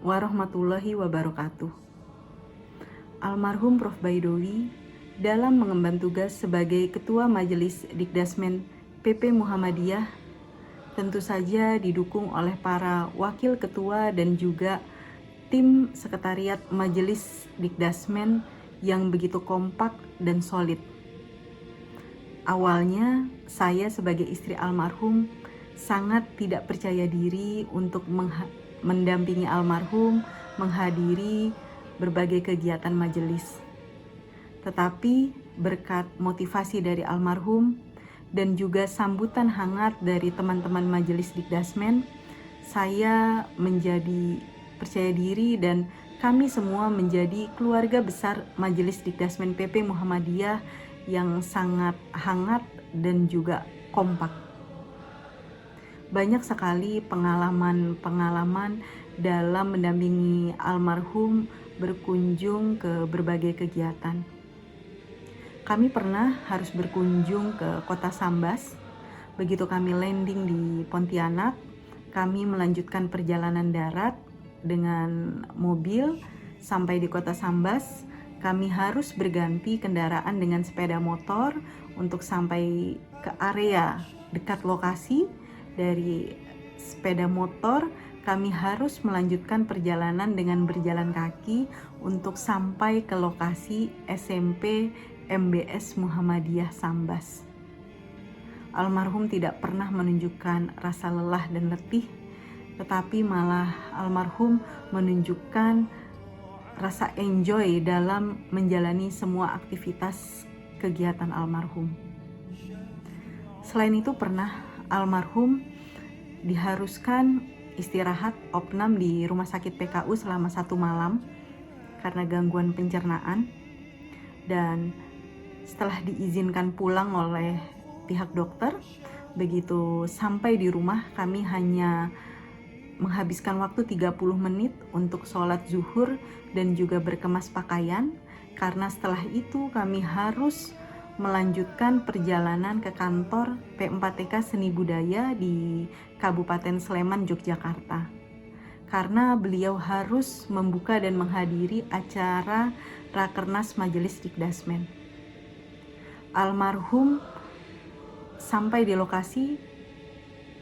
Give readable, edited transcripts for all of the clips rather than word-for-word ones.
warahmatullahi wabarakatuh. Almarhum Prof. Baidowi dalam mengemban tugas sebagai Ketua Majelis Dikdasmen PP Muhammadiyah tentu saja didukung oleh para wakil ketua dan juga tim sekretariat Majelis Dikdasmen yang begitu kompak dan solid. Awalnya saya sebagai istri almarhum sangat tidak percaya diri untuk mendampingi almarhum menghadiri berbagai kegiatan majelis. Tetapi berkat motivasi dari almarhum dan juga sambutan hangat dari teman-teman majelis Dikdasmen, saya menjadi percaya diri dan kami semua menjadi keluarga besar Majelis Dikdasmen PP Muhammadiyah yang sangat hangat dan juga kompak. Banyak sekali pengalaman-pengalaman dalam mendampingi almarhum berkunjung ke berbagai kegiatan. Kami pernah harus berkunjung ke kota Sambas. Begitu kami landing di Pontianak, kami melanjutkan perjalanan darat dengan mobil sampai di kota Sambas. Kami harus berganti kendaraan dengan sepeda motor untuk sampai ke area dekat lokasi. Dari sepeda motor, kami harus melanjutkan perjalanan dengan berjalan kaki untuk sampai ke lokasi SMP MBS Muhammadiyah Sambas. Almarhum tidak pernah menunjukkan rasa lelah dan letih, tetapi malah almarhum menunjukkan rasa enjoy dalam menjalani semua aktivitas kegiatan almarhum. Selain itu pernah almarhum diharuskan istirahat opnam di rumah sakit PKU selama 1 malam karena gangguan pencernaan, dan setelah diizinkan pulang oleh pihak dokter, begitu sampai di rumah kami hanya menghabiskan waktu 30 menit untuk sholat zuhur dan juga berkemas pakaian, karena setelah itu kami harus melanjutkan perjalanan ke kantor P4TK Seni Budaya di Kabupaten Sleman, Yogyakarta. Karena beliau harus membuka dan menghadiri acara Rakernas Majelis Dikdasmen. Almarhum sampai di lokasi,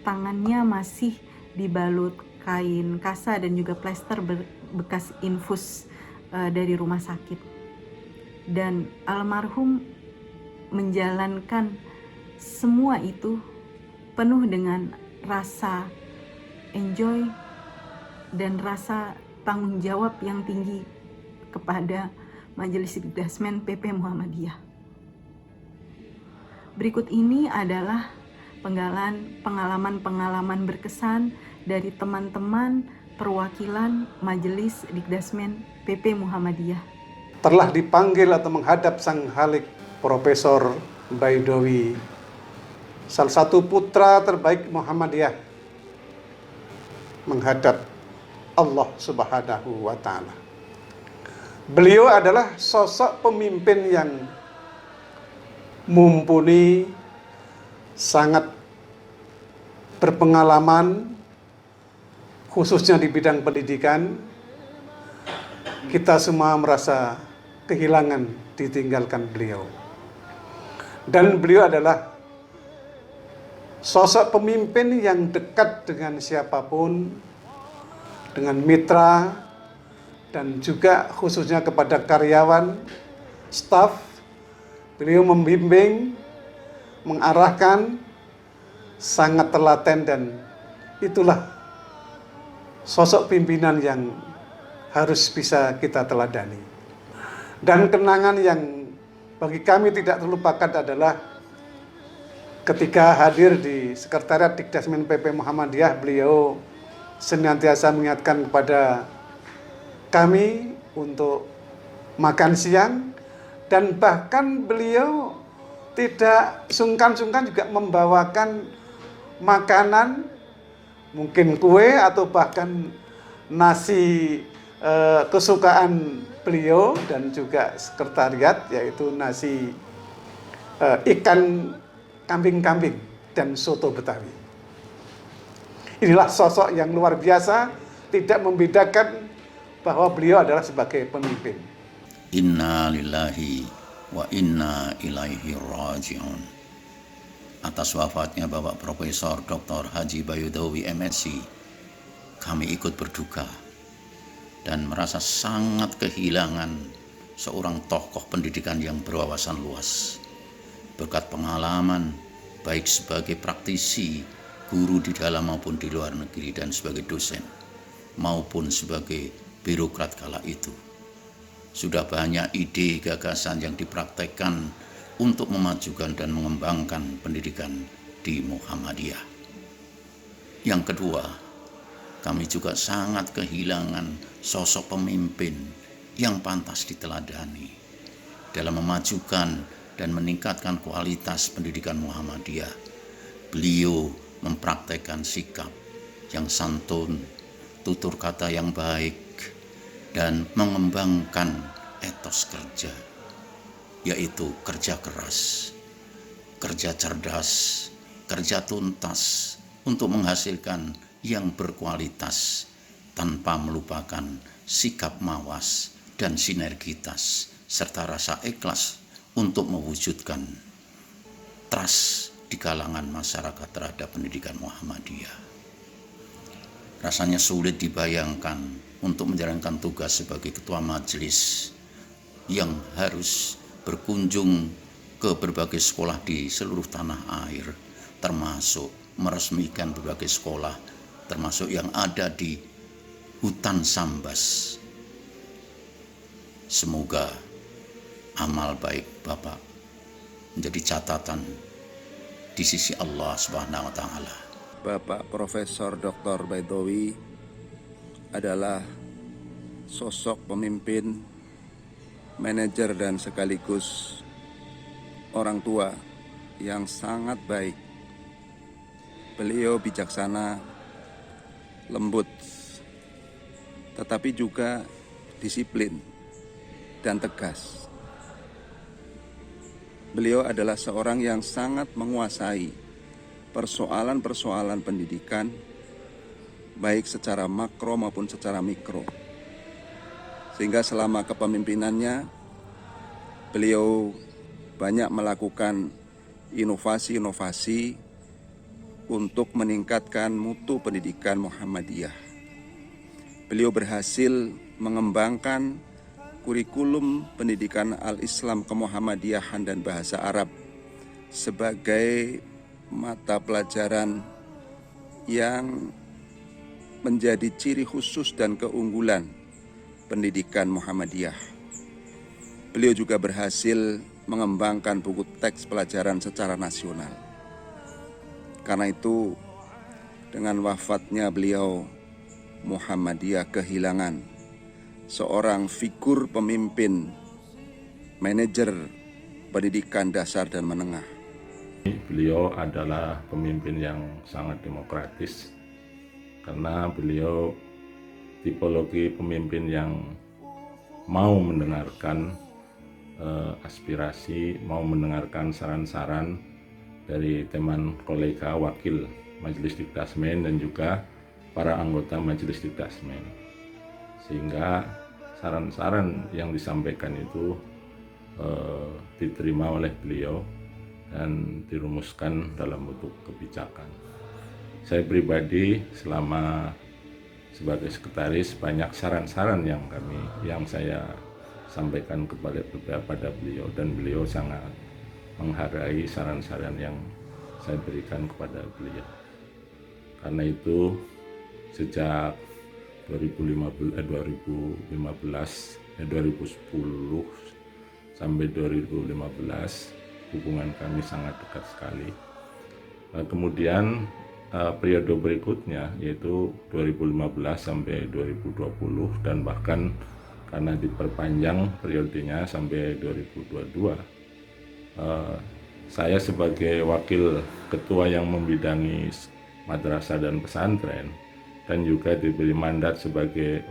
tangannya masih dibalut kain kasa dan juga plester bekas infus dari rumah sakit. Dan almarhum menjalankan semua itu penuh dengan rasa enjoy dan rasa tanggung jawab yang tinggi kepada Majelis Dikdasmen PP Muhammadiyah. Berikut ini adalah pengalaman-pengalaman berkesan dari teman-teman perwakilan Majelis Dikdasmen PP Muhammadiyah. Telah dipanggil atau menghadap Sang Khalik Profesor Baidowi, salah satu putra terbaik Muhammadiyah, menghadap Allah Subhanahu wa Ta'ala. Beliau adalah sosok pemimpin yang mumpuni, sangat berpengalaman, khususnya di bidang pendidikan. Kita semua merasa kehilangan ditinggalkan beliau. Dan beliau adalah sosok pemimpin yang dekat dengan siapapun, dengan mitra, dan juga khususnya kepada karyawan, staf. Beliau membimbing, mengarahkan, sangat telaten, dan itulah sosok pimpinan yang harus bisa kita teladani. Dan kenangan yang bagi kami tidak terlupakan adalah ketika hadir di Sekretariat Dikdasmen PP Muhammadiyah, beliau senantiasa mengingatkan kepada kami untuk makan siang, dan bahkan beliau tidak sungkan-sungkan juga membawakan makanan, mungkin kue atau bahkan nasi kesukaan beliau dan juga sekretariat, yaitu nasi ikan kambing-kambing dan soto Betawi. Inilah sosok yang luar biasa, tidak membedakan bahwa beliau adalah sebagai pemimpin. Inna lillahi wa inna ilaihi raji'un. Atas wafatnya Bapak Profesor Dr. Haji Baidowi MSc, kami ikut berduka dan merasa sangat kehilangan seorang tokoh pendidikan yang berwawasan luas. Berkat pengalaman, baik sebagai praktisi, guru di dalam maupun di luar negeri, dan sebagai dosen, maupun sebagai birokrat kala itu. Sudah banyak ide gagasan yang dipraktekkan untuk memajukan dan mengembangkan pendidikan di Muhammadiyah. Yang kedua, kami juga sangat kehilangan sosok pemimpin yang pantas diteladani dalam memajukan dan meningkatkan kualitas pendidikan Muhammadiyah. Beliau mempraktekkan sikap yang santun, tutur kata yang baik, dan mengembangkan etos kerja, yaitu kerja keras, kerja cerdas, kerja tuntas untuk menghasilkan yang berkualitas tanpa melupakan sikap mawas dan sinergitas serta rasa ikhlas untuk mewujudkan trust di kalangan masyarakat terhadap pendidikan Muhammadiyah. Rasanya sulit dibayangkan untuk menjalankan tugas sebagai ketua majelis yang harus berkunjung ke berbagai sekolah di seluruh tanah air, termasuk meresmikan berbagai sekolah, termasuk yang ada di hutan Sambas. Semoga amal baik Bapak menjadi catatan di sisi Allah Subhanahu wa taala. Bapak Profesor Dr. Baidowi adalah sosok pemimpin, manajer, dan sekaligus orang tua yang sangat baik. Beliau bijaksana, lembut, tetapi juga disiplin dan tegas. Beliau adalah seorang yang sangat menguasai persoalan-persoalan pendidikan, baik secara makro maupun secara mikro. Sehingga selama kepemimpinannya, beliau banyak melakukan inovasi-inovasi untuk meningkatkan mutu pendidikan Muhammadiyah. Beliau berhasil mengembangkan kurikulum pendidikan Al-Islam Kemuhammadiyahan dan Bahasa Arab sebagai mata pelajaran yang menjadi ciri khusus dan keunggulan pendidikan Muhammadiyah. Beliau juga berhasil mengembangkan buku teks pelajaran secara nasional. Karena itu, dengan wafatnya beliau, Muhammadiyah kehilangan seorang figur pemimpin, manajer pendidikan dasar dan menengah. Beliau adalah pemimpin yang sangat demokratis, karena beliau tipologi pemimpin yang mau mendengarkan aspirasi, mau mendengarkan saran-saran dari teman kolega wakil Majelis Diktasmen dan juga para anggota Majelis Diktasmen, sehingga saran-saran yang disampaikan itu diterima oleh beliau dan dirumuskan dalam bentuk kebijakan. Saya pribadi selama sebagai sekretaris banyak saran-saran yang saya sampaikan kepada beliau, dan beliau sangat menghargai saran-saran yang saya berikan kepada beliau. Karena itu sejak 2010 sampai 2015 hubungan kami sangat dekat sekali. Kemudian periode berikutnya yaitu 2015 sampai 2020, dan bahkan karena diperpanjang periodenya sampai 2022, saya sebagai wakil ketua yang membidangi madrasah dan pesantren dan juga diberi mandat sebagai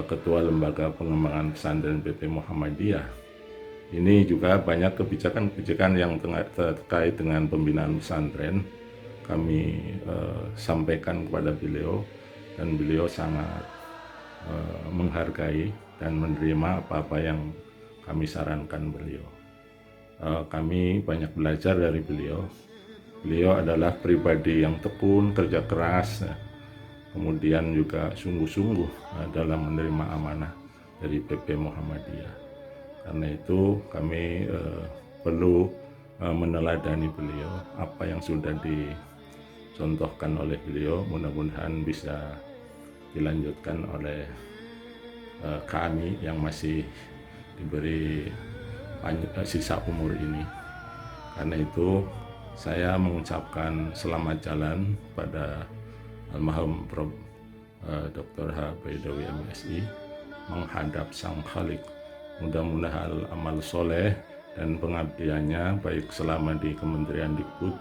ketua lembaga pengembangan pesantren PP Muhammadiyah. Ini juga banyak kebijakan-kebijakan yang terkait dengan pembinaan pesantren kami sampaikan kepada beliau, dan beliau sangat menghargai dan menerima apa-apa yang kami sarankan beliau. Kami banyak belajar dari beliau. Beliau adalah pribadi yang tekun, kerja keras, kemudian juga sungguh-sungguh dalam menerima amanah dari PP Muhammadiyah. Karena itu kami perlu meneladani beliau. Apa yang sudah dicontohkan oleh beliau mudah-mudahan bisa dilanjutkan oleh kami yang masih diberi sisa umur ini. Karena itu saya mengucapkan selamat jalan pada almarhum Prof. Dr. H. Baidowi MSI menghadap Sang Khalik. Mudah-mudahan amal soleh dan pengabdiannya baik selama di Kementerian Dikbud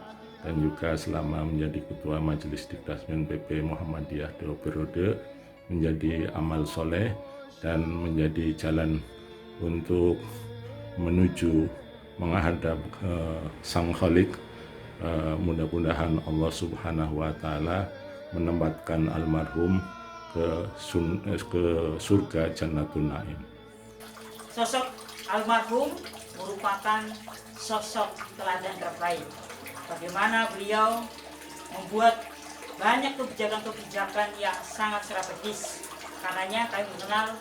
dan juga selama menjadi Ketua Majelis Dikdasmen PP Muhammadiyah 2 periode menjadi amal soleh dan menjadi jalan untuk menuju menghadap Sang Khalik. Mudah-mudahan Allah Subhanahu wa Ta'ala menempatkan almarhum ke surga Jannatul Naim. Sosok almarhum merupakan sosok teladan terbaik. Bagaimana beliau membuat banyak kebijakan-kebijakan yang sangat strategis. Karenanya kami mengenal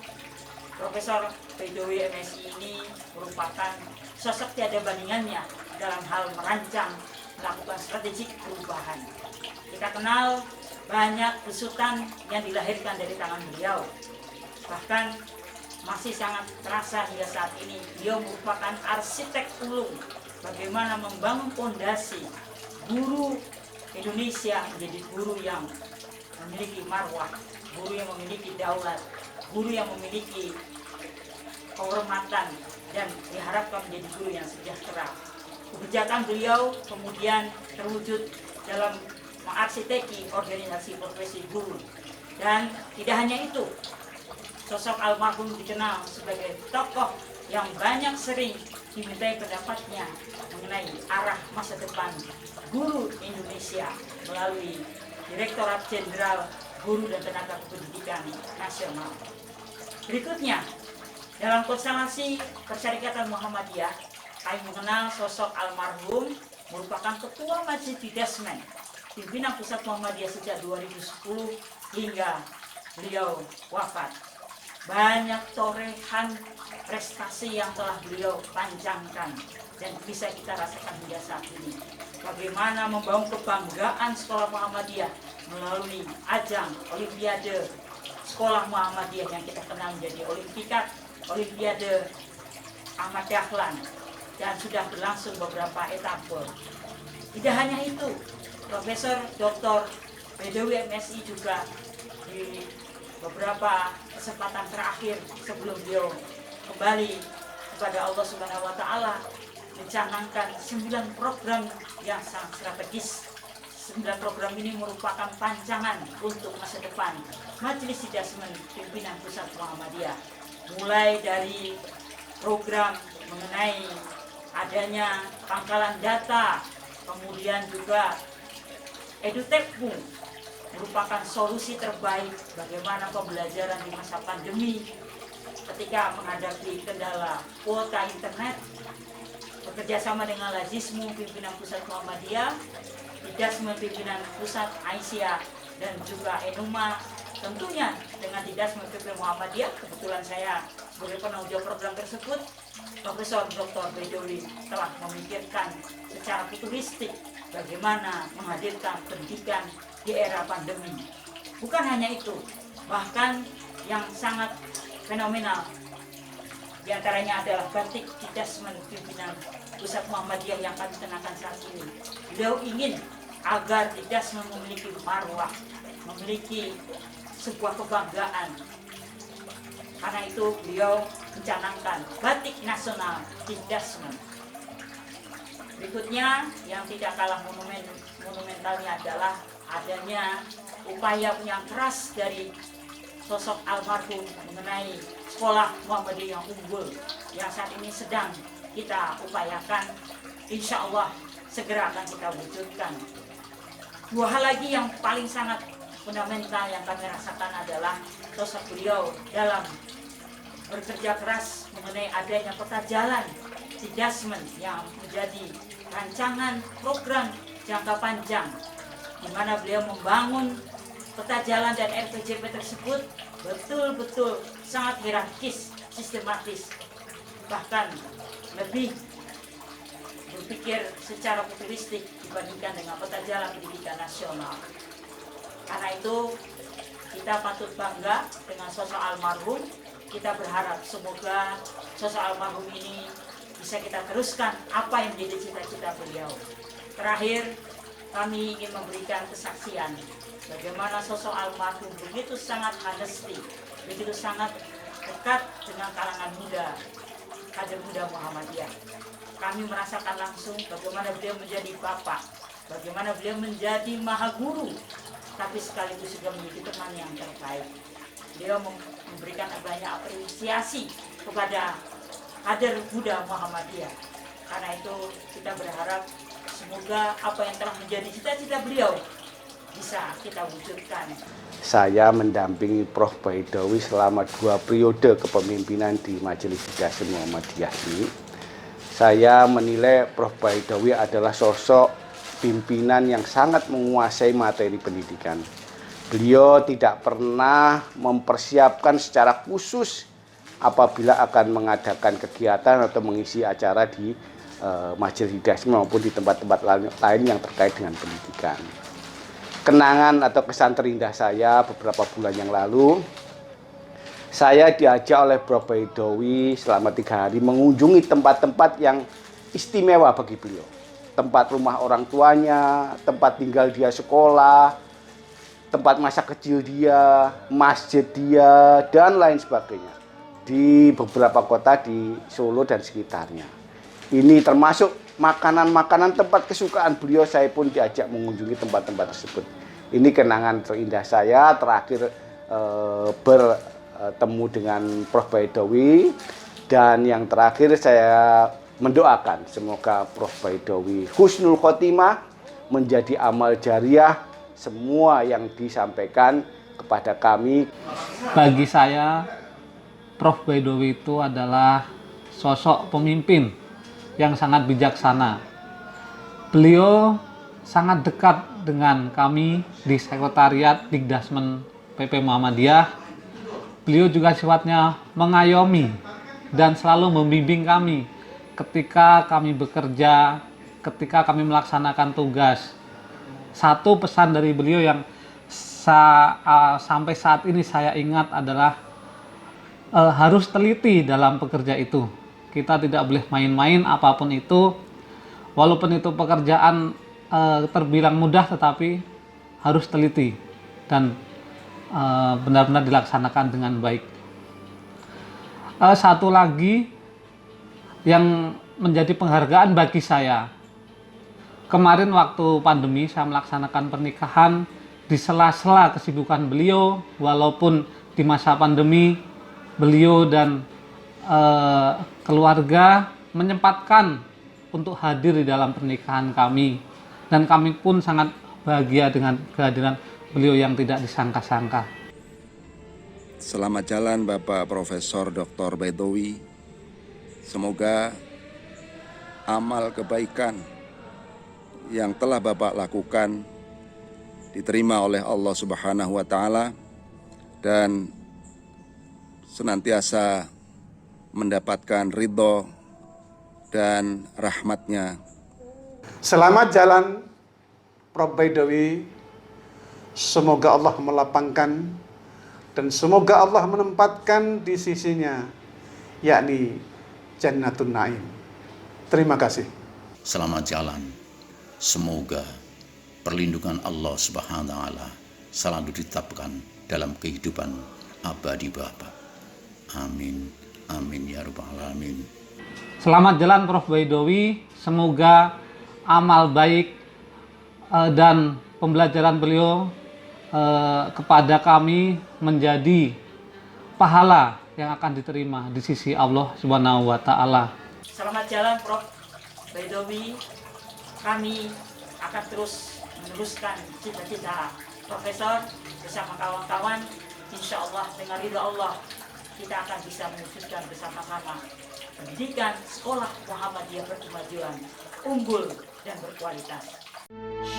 Profesor Baidowi MSI ini merupakan sosok tiada bandingannya dalam hal merancang, melakukan strategi perubahan. Kita kenal banyak besutan yang dilahirkan dari tangan beliau. Bahkan masih sangat terasa hingga saat ini beliau merupakan arsitek ulung bagaimana membangun fondasi guru Indonesia menjadi guru yang memiliki marwah, guru yang memiliki daulat, guru yang memiliki kehormatan dan diharapkan menjadi guru yang sejahtera. Kebijakan beliau kemudian terwujud dalam mengarsiteki organisasi profesi guru. Dan tidak hanya itu, sosok almarhum dikenal sebagai tokoh yang banyak sering dimintai pendapatnya mengenai arah masa depan guru Indonesia melalui Direktorat Jenderal Guru dan Tenaga Kependidikan Nasional. Berikutnya, dalam konstelasi Persyarikatan Muhammadiyah, kami mengenal sosok almarhum merupakan Ketua Majelis Dikdasmen, pimpinan Pusat Muhammadiyah sejak 2010 hingga beliau wafat. Banyak torehan prestasi yang telah beliau panjangkan dan bisa kita rasakan hingga saat ini. Bagaimana membangun kebanggaan sekolah Muhammadiyah melalui ajang Olimpiade Sekolah Muhammadiyah yang kita kenal menjadi Olimpiade Ahmad Dahlan dan sudah berlangsung beberapa etape. Tidak hanya itu, Profesor Dr. Baidowi MSI juga di beberapa kesempatan terakhir sebelum beliau kembali kepada Allah Subhanahu wa Ta'ala mencanangkan 9 program yang sangat strategis. 9 program ini merupakan pancangan untuk masa depan Majelis Dikdasmen Pimpinan Pusat Muhammadiyah. Mulai dari program mengenai adanya pangkalan data, kemudian juga EduTechPu merupakan solusi terbaik bagaimana pembelajaran di masa pandemi ketika menghadapi kendala kuota internet. Bekerjasama dengan Lazismu Pimpinan Pusat Muhammadiyah, Dikdasmen Pimpinan Pusat Aisyah, dan juga Enuma, tentunya dengan Dikdasmen PP Muhammadiyah. Kebetulan saya sebagai penanggung jawab program tersebut. Profesor Dr. Baidowi telah memikirkan secara futuristik bagaimana menghadirkan pendidikan di era pandemi. Bukan hanya itu, bahkan yang sangat fenomenal diantaranya adalah batik Dikdasmen Pimpinan Pusat Muhammadiyah yang kami kenakan saat ini. Beliau ingin agar Dikdasmen memiliki marwah, memiliki sebuah kebanggaan. Karena itu beliau mencanangkan batik nasional Dikdasmen. Berikutnya yang tidak kalah monumentalnya adalah adanya upaya yang keras dari sosok almarhum mengenai sekolah Muhammadiyah yang unggul yang saat ini sedang kita upayakan, insya Allah segera akan kita wujudkan. 2 hal lagi yang paling sangat fundamental yang kami rasakan adalah sosok beliau dalam bekerja keras mengenai adanya peta jalan adjustment yang menjadi rancangan program jangka panjang, di mana beliau membangun peta jalan dan RPJP tersebut betul-betul sangat hierarkis, sistematis, bahkan lebih berpikir secara futuristik dibandingkan dengan peta jalan pendidikan nasional. Karena itu kita patut bangga dengan sosok almarhum. Kita berharap semoga sosok almarhum ini bisa kita teruskan apa yang menjadi cita-cita beliau. Terakhir, kami ingin memberikan kesaksian bagaimana sosok almarhum begitu sangat honesty, begitu sangat dekat dengan kalangan muda, kader muda Muhammadiyah. Kami merasakan langsung bagaimana beliau menjadi bapak, bagaimana beliau menjadi maha guru, tapi sekaligus juga menjadi teman yang terbaik. Beliau memberikan banyak apresiasi kepada kader muda Muhammadiyah. Karena itu kita berharap semoga apa yang telah menjadi cita-cita beliau bisa kita wujudkan. Saya mendampingi Prof. Baidowi selama 2 periode kepemimpinan di Majelis Hidayah Muhammadiyah ini. Saya menilai Prof. Baidowi adalah sosok pimpinan yang sangat menguasai materi pendidikan. Beliau tidak pernah mempersiapkan secara khusus apabila akan mengadakan kegiatan atau mengisi acara di Majelis Hidayah maupun di tempat-tempat lain yang terkait dengan pendidikan. Kenangan atau kesan terindah saya beberapa bulan yang lalu, saya diajak oleh Prof. Baidowi selama 3 hari mengunjungi tempat-tempat yang istimewa bagi beliau. Tempat rumah orang tuanya, tempat tinggal dia sekolah, tempat masa kecil dia, masjid dia, dan lain sebagainya. Di beberapa kota di Solo dan sekitarnya. Ini termasuk makanan-makanan tempat kesukaan beliau, saya pun diajak mengunjungi tempat-tempat tersebut. Ini kenangan terindah saya terakhir bertemu dengan Prof. Baidowi. Dan yang terakhir saya mendoakan semoga Prof. Baidowi husnul khotimah, menjadi amal jariah semua yang disampaikan kepada kami. Bagi saya, Prof. Baidowi itu adalah sosok pemimpin yang sangat bijaksana. Beliau sangat dekat dengan kami di Sekretariat Dikdasmen PP Muhammadiyah. Beliau juga sifatnya mengayomi dan selalu membimbing kami ketika kami bekerja, ketika kami melaksanakan tugas. Satu pesan dari beliau yang sampai saat ini saya ingat adalah harus teliti dalam pekerja itu. Kita tidak boleh main-main apapun itu, walaupun itu pekerjaan terbilang mudah, tetapi harus teliti dan benar-benar dilaksanakan dengan baik. Satu lagi yang menjadi penghargaan bagi saya, kemarin waktu pandemi saya melaksanakan pernikahan di sela-sela kesibukan beliau. Walaupun di masa pandemi beliau dan keluarga menyempatkan untuk hadir di dalam pernikahan kami, dan kami pun sangat bahagia dengan kehadiran beliau yang tidak disangka-sangka. Selamat jalan Bapak Profesor Dr. Baidowi. Semoga amal kebaikan yang telah Bapak lakukan diterima oleh Allah Subhanahu wa taala dan senantiasa mendapatkan ridho dan rahmatnya. Selamat jalan Prof. Baidowi. Semoga Allah melapangkan dan semoga Allah menempatkan di sisinya, yakni Jannatun Naim. Terima kasih. Selamat jalan. Semoga perlindungan Allah Subhanahu wa taala selalu ditetapkan dalam kehidupan abadi Bapak. Amin. Amin ya rabbal alamin. Selamat jalan Prof. Baidowi. Semoga amal baik dan pembelajaran beliau kepada kami menjadi pahala yang akan diterima di sisi Allah Subhanahu wa taala. Selamat jalan Prof. Baidowi. Kami akan terus meneruskan cita-cita Profesor bersama kawan-kawan, insya Allah dengan ridha Allah kita akan bisa mewujudkan bersama-sama pendidikan sekolah Muhammadiyah berkemajuan, unggul dan berkualitas.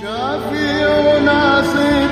شافي وناصر